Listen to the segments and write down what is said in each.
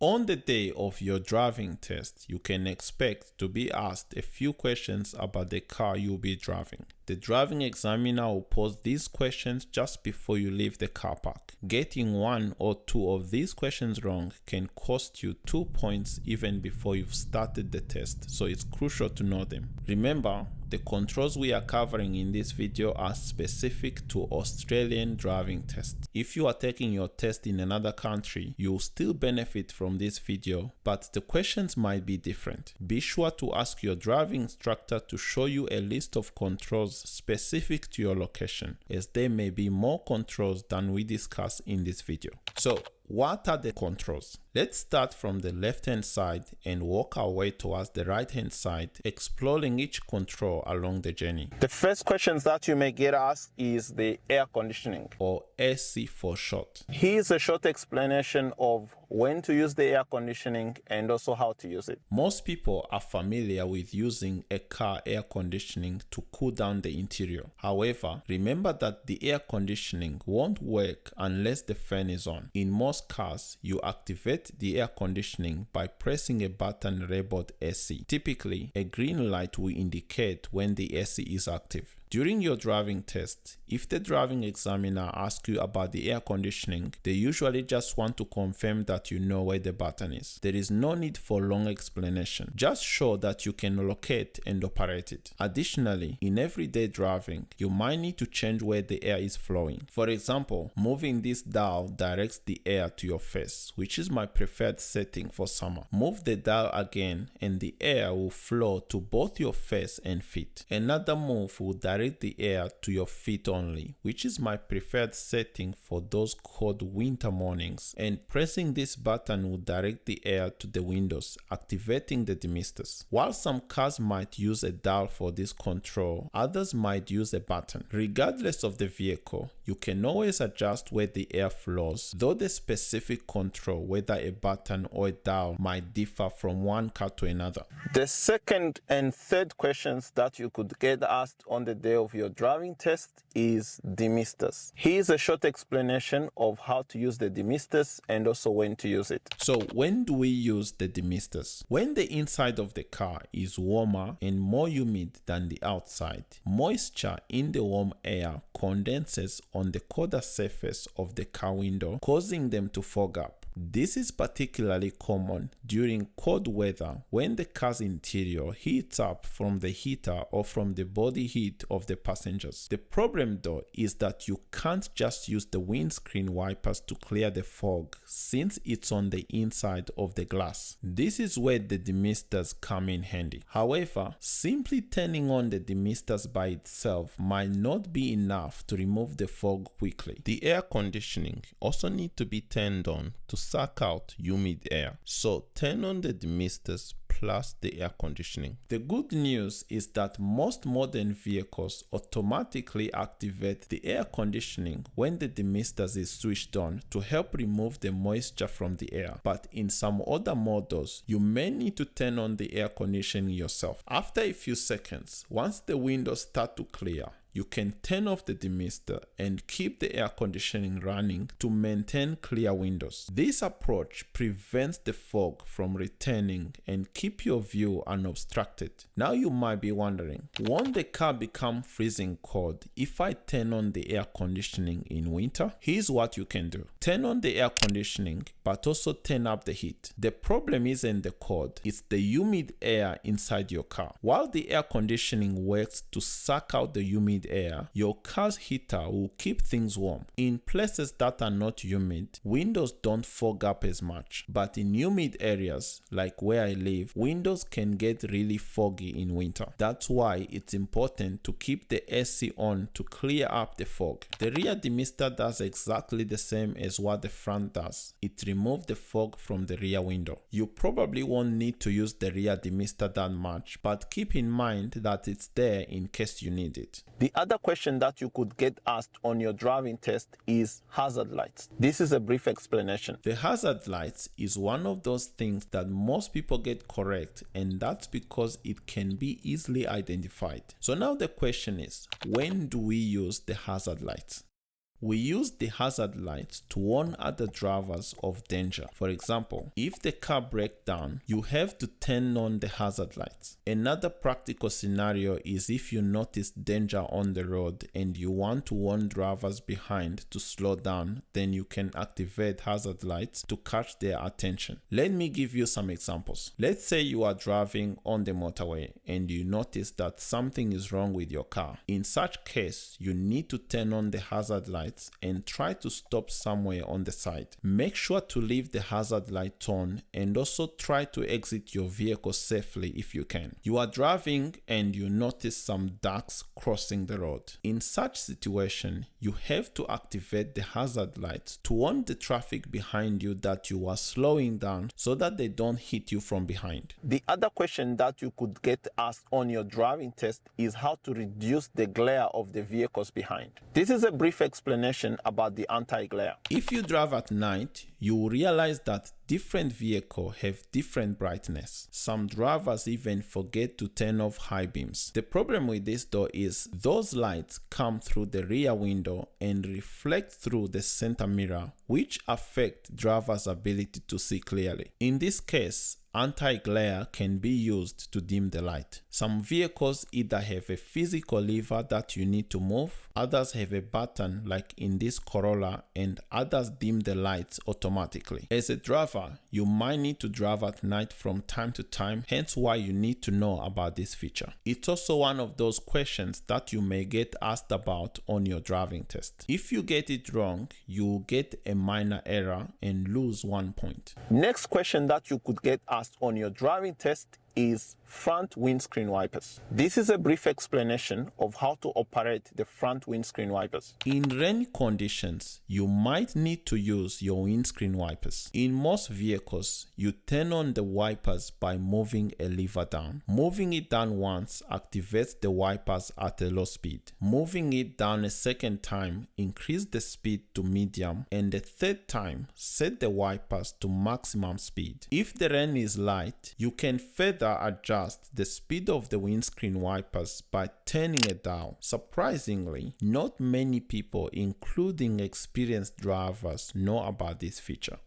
On the day of your driving test, you can expect to be asked a few questions about the car you'll be driving. The driving examiner will pose these questions just before you leave the car park. Getting one or two of these questions wrong can cost you 2 points even before you've started the test, so it's crucial to know them. Remember, the controls we are covering in this video are specific to Australian driving tests. If you are taking your test in another country, you'll still benefit from this video, but the questions might be different. Be sure to ask your driving instructor to show you a list of controls specific to your location, as there may be more controls than we discuss in this video. So, what are the controls? Let's start from the left hand side and work our way towards the right hand side, exploring each control along the journey. The first questions that you may get asked is the air conditioning, or AC for short. Here's a short explanation of when to use the air conditioning and also how to use it. Most people are familiar with using a car air conditioning to cool down the interior. However, remember that the air conditioning won't work unless the fan is on. In most cars, you activate the air conditioning by pressing a button labeled AC. Typically, a green light will indicate when the AC is active. During your driving test, if the driving examiner asks you about the air conditioning, they usually just want to confirm that you know where the button is. There is no need for long explanation. Just show that you can locate and operate it. Additionally, in everyday driving, you might need to change where the air is flowing. For example, moving this dial directs the air to your face, which is my preferred setting for summer. Move the dial again and the air will flow to both your face and feet. Another move will direct the air to your feet only, which is my preferred setting for those cold winter mornings, and pressing this button will direct the air to the windows, activating the demisters. While some cars might use a dial for this control, others might use a button. Regardless of the vehicle, you can always adjust where the air flows, though the specific control, whether a button or a dial, might differ from one car to another. The second and third questions that you could get asked on the day of your driving test is demisters. Here's a short explanation of how to use the demisters and also when to use it. So when do we use the demisters? When the inside of the car is warmer and more humid than the outside, moisture in the warm air condenses on the colder surface of the car window, causing them to fog up. This is particularly common during cold weather when the car's interior heats up from the heater or from the body heat of the passengers. The problem though is that you can't just use the windscreen wipers to clear the fog, since it's on the inside of the glass. This is where the demisters come in handy. However, simply turning on the demisters by itself might not be enough to remove the fog quickly. The air conditioning also needs to be turned on to suck out humid air. So turn on the demisters plus the air conditioning. The good news is that most modern vehicles automatically activate the air conditioning when the demisters is switched on to help remove the moisture from the air. But in some other models, you may need to turn on the air conditioning yourself. After a few seconds, once the windows start to clear, you can turn off the demister and keep the air conditioning running to maintain clear windows. This approach prevents the fog from returning and keep your view unobstructed. Now you might be wondering, won't the car become freezing cold if I turn on the air conditioning in winter? Here's what you can do. Turn on the air conditioning, but also turn up the heat. The problem isn't the cold, it's the humid air inside your car. While the air conditioning works to suck out the humid air, your car's heater will keep things warm. In places that are not humid, windows don't fog up as much, but in humid areas like where I live, windows can get really foggy in winter. That's why it's important to keep the AC on to clear up the fog. The rear demister does exactly the same as what the front does. It removes the fog from the rear window. You probably won't need to use the rear demister that much, but keep in mind that it's there in case you need it. The other question that you could get asked on your driving test is hazard lights. This is a brief explanation. The hazard lights is one of those things that most people get correct, and that's because it can be easily identified. So now the question is, when do we use the hazard lights? We use the hazard lights to warn other drivers of danger. For example, if the car breaks down, you have to turn on the hazard lights. Another practical scenario is if you notice danger on the road and you want to warn drivers behind to slow down, then you can activate hazard lights to catch their attention. Let me give you some examples. Let's say you are driving on the motorway and you notice that something is wrong with your car. In such case, you need to turn on the hazard lights and try to stop somewhere on the side. Make sure to leave the hazard light on and also try to exit your vehicle safely if you can. You are driving and you notice some ducks crossing the road. In such situation, you have to activate the hazard lights to warn the traffic behind you that you are slowing down so that they don't hit you from behind. The other question that you could get asked on your driving test is how to reduce the glare of the vehicles behind. This is a brief explanation about the anti-glare. If you drive at night, you will realize that different vehicles have different brightness. Some drivers even forget to turn off high beams. The problem with this though is those lights come through the rear window and reflect through the center mirror, which affect drivers' ability to see clearly. In this case, anti-glare can be used to dim the light. Some vehicles either have a physical lever that you need to move, others have a button like in this Corolla, and others dim the lights automatically. As a driver, you might need to drive at night from time to time, hence why you need to know about this feature. It's also one of those questions that you may get asked about on your driving test. If you get it wrong, you will get a minor error and lose 1 point. Next question that you could get asked on your driving test is front windscreen wipers. This is a brief explanation of how to operate the front windscreen wipers. In rainy conditions, you might need to use your windscreen wipers. In most vehicles, you turn on the wipers by moving a lever down. Moving it down once activates the wipers at a low speed. Moving it down a second time increase the speed to medium, and the third time set the wipers to maximum speed. If the rain is light, you can further adjust the speed of the windscreen wipers by turning it down. Surprisingly, not many people, including experienced drivers, know about this feature.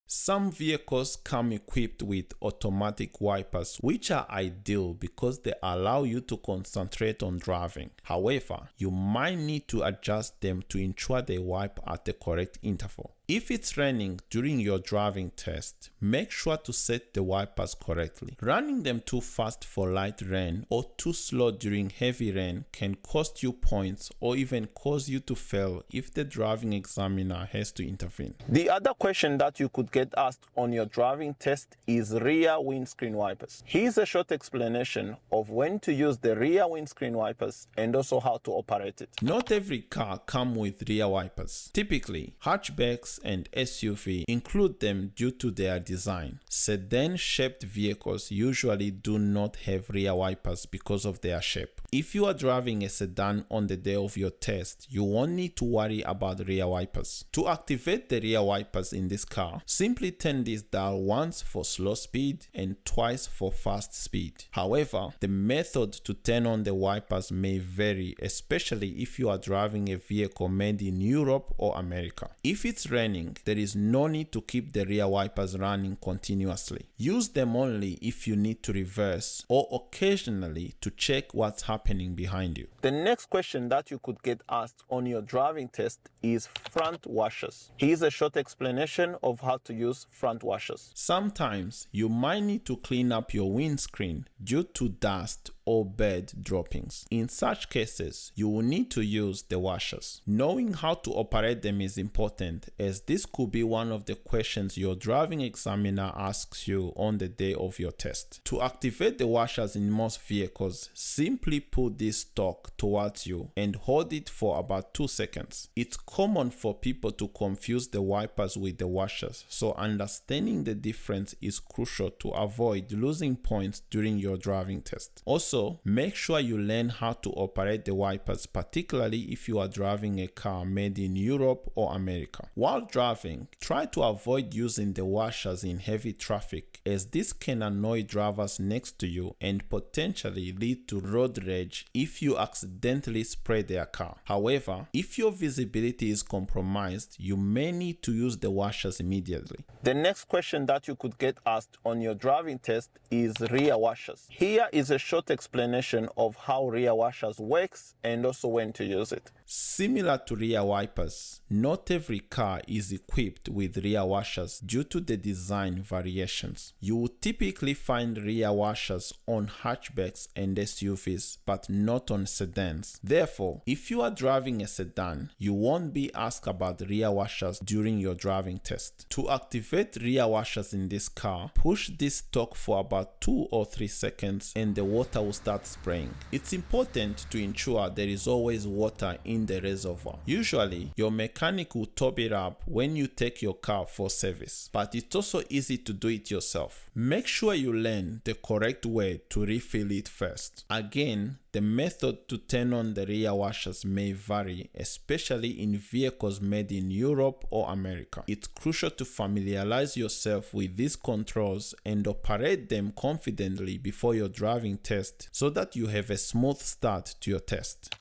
Some vehicles come equipped with automatic wipers, which are ideal because they allow you to concentrate on driving. However, you might need to adjust them to ensure they wipe at the correct interval. If it's raining during your driving test, make sure to set the wipers correctly. Running them too fast for light rain or too slow during heavy rain can cost you points or even cause you to fail if the driving examiner has to intervene. The other question that you could get asked on your driving test is rear windscreen wipers. Here's a short explanation of when to use the rear windscreen wipers and also how to operate it. Not every car comes with rear wipers. Typically, hatchbacks and SUV include them due to their design. Sedan-shaped vehicles usually do not have rear wipers because of their shape. If you are driving a sedan on the day of your test, you won't need to worry about rear wipers. To activate the rear wipers in this car, simply turn this dial once for slow speed and twice for fast speed. However, the method to turn on the wipers may vary, especially if you are driving a vehicle made in Europe or America. If it's raining, there is no need to keep the rear wipers running continuously. Use them only if you need to reverse or occasionally to check what's happening behind you. The next question that you could get asked on your driving test is front washers. Here's a short explanation of how to use front washers. Sometimes you might need to clean up your windscreen due to dust or bed droppings. In such cases, you will need to use the washers. Knowing how to operate them is important, as this could be one of the questions your driving examiner asks you on the day of your test. To activate the washers in most vehicles, simply put this stock towards you and hold it for about 2 seconds. It's common for people to confuse the wipers with the washers, so understanding the difference is crucial to avoid losing points during your driving test. Also, Also, make sure you learn how to operate the wipers, particularly if you are driving a car made in Europe or America. While driving, try to avoid using the washers in heavy traffic, as this can annoy drivers next to you and potentially lead to road rage if you accidentally spray their car. However, if your visibility is compromised, you may need to use the washers immediately. The next question that you could get asked on your driving test is rear washers. Here is a short explanation of how rear washers works and also when to use it. Similar to rear wipers, not every car is equipped with rear washers due to the design variations. You will typically find rear washers on hatchbacks and SUVs, but not on sedans. Therefore, if you are driving a sedan, you won't be asked about rear washers during your driving test. To activate rear washers in this car, push this torque for about 2 or 3 seconds and the water will start spraying. It's important to ensure there is always water in the reservoir. Usually, your mechanic will top it up when you take your car for service, but it's also easy to do it yourself. Make sure you learn the correct way to refill it first. Again, the method to turn on the rear washers may vary, especially in vehicles made in Europe or America. It's crucial to familiarize yourself with these controls and operate them confidently before your driving test so that you have a smooth start to your test.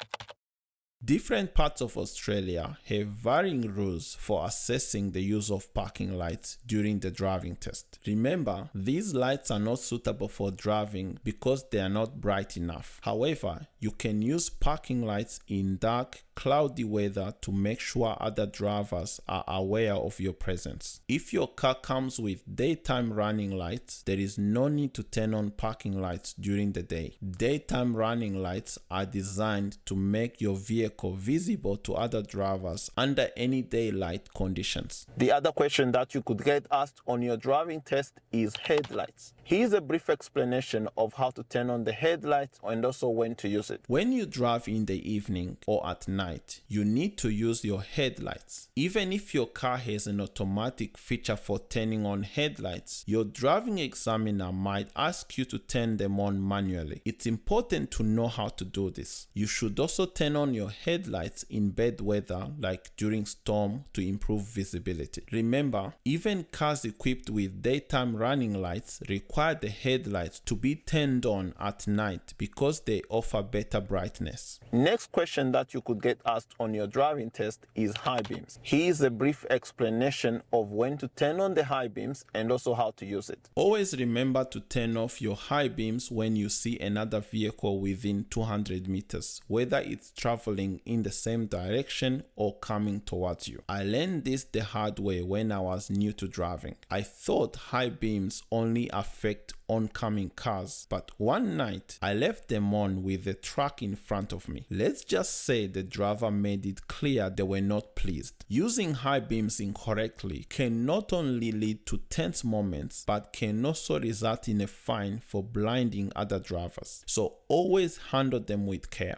Different parts of Australia have varying rules for assessing the use of parking lights during the driving test. Remember, these lights are not suitable for driving because they are not bright enough. However, you can use parking lights in dark, cloudy weather to make sure other drivers are aware of your presence. If your car comes with daytime running lights, there is no need to turn on parking lights during the day. Daytime running lights are designed to make your vehicle visible to other drivers under any daylight conditions. The other question that you could get asked on your driving test is headlights. Here's a brief explanation of how to turn on the headlights and also when to use it. When you drive in the evening or at night, you need to use your headlights. Even if your car has an automatic feature for turning on headlights, your driving examiner might ask you to turn them on manually. It's important to know how to do this. You should also turn on your headlights in bad weather like during storm to improve visibility. Remember, even cars equipped with daytime running lights require the headlights to be turned on at night because they offer better brightness. Next question that you could get asked on your driving test is high beams. Here's a brief explanation of when to turn on the high beams and also how to use it. Always remember to turn off your high beams when you see another vehicle within 200 meters, whether it's traveling in the same direction or coming towards you. I learned this the hard way when I was new to driving. I thought high beams only affect oncoming cars, but one night I left them on with the truck in front of me. Let's just say the driver made it clear they were not pleased. Using high beams incorrectly can not only lead to tense moments, but can also result in a fine for blinding other drivers. So always handle them with care.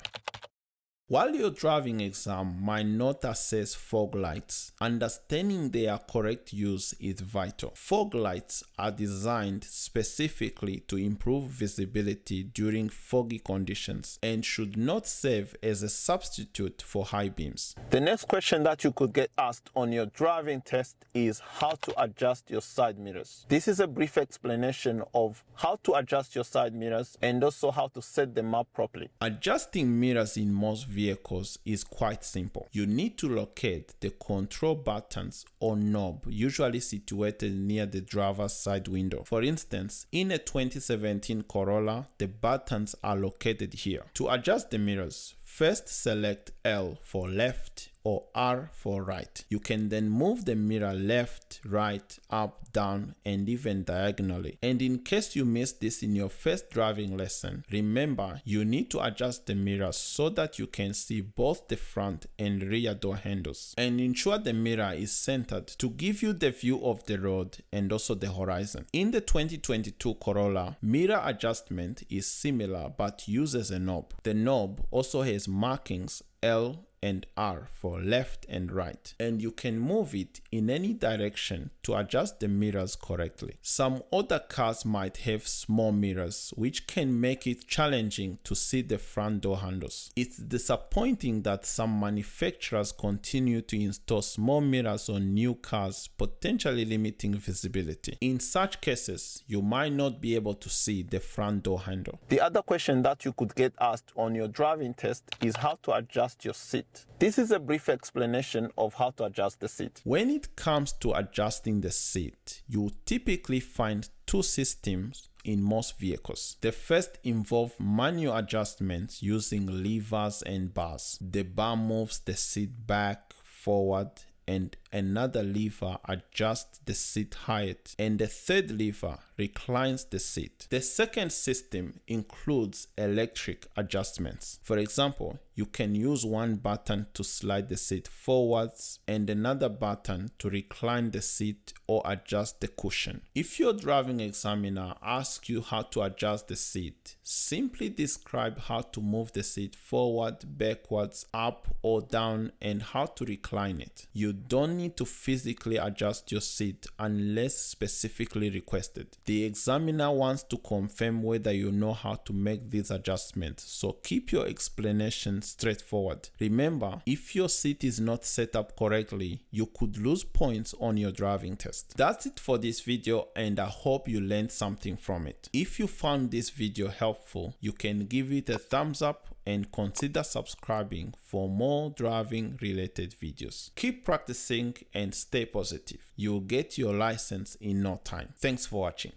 While your driving exam might not assess fog lights, understanding their correct use is vital. Fog lights are designed specifically to improve visibility during foggy conditions and should not serve as a substitute for high beams. The next question that you could get asked on your driving test is how to adjust your side mirrors. This is a brief explanation of how to adjust your side mirrors and also how to set them up properly. Adjusting mirrors in most vehicles is quite simple. You need to locate the control buttons or knob, usually situated near the driver's side window. For instance, in a 2017 Corolla, the buttons are located here. To adjust the mirrors, first select L for left or R for right. You can then move the mirror left, right, up, down, and even diagonally. And in case you missed this in your first driving lesson, remember you need to adjust the mirrors so that you can see both the front and rear door handles. And ensure the mirror is centered to give you the view of the road and also the horizon. In the 2022 Corolla, mirror adjustment is similar but uses a knob. The knob also has markings L and R for left and right, and you can move it in any direction to adjust the mirrors correctly. Some other cars might have small mirrors, which can make it challenging to see the front door handles. It's disappointing that some manufacturers continue to install small mirrors on new cars, potentially limiting visibility. In such cases, you might not be able to see the front door handle. The other question that you could get asked on your driving test is how to adjust your seat. This is a brief explanation of how to adjust the seat. When it comes to adjusting the seat, you typically find two systems in most vehicles. The first involves manual adjustments using levers and bars. The bar moves the seat back, forward, and another lever adjusts the seat height, and the third lever reclines the seat. The second system includes electric adjustments. For example, you can use one button to slide the seat forwards and another button to recline the seat or adjust the cushion. If your driving examiner asks you how to adjust the seat, simply describe how to move the seat forward, backwards, up or down, and how to recline it. You don't need to physically adjust your seat unless specifically requested. The examiner wants to confirm whether you know how to make these adjustments, so keep your explanation straightforward. Remember, if your seat is not set up correctly, you could lose points on your driving test. That's it for this video, and I hope you learned something from it. If you found this video helpful, you can give it a thumbs up and consider subscribing for more driving related videos. Keep practicing and stay positive. You'll get your license in no time. Thanks for watching.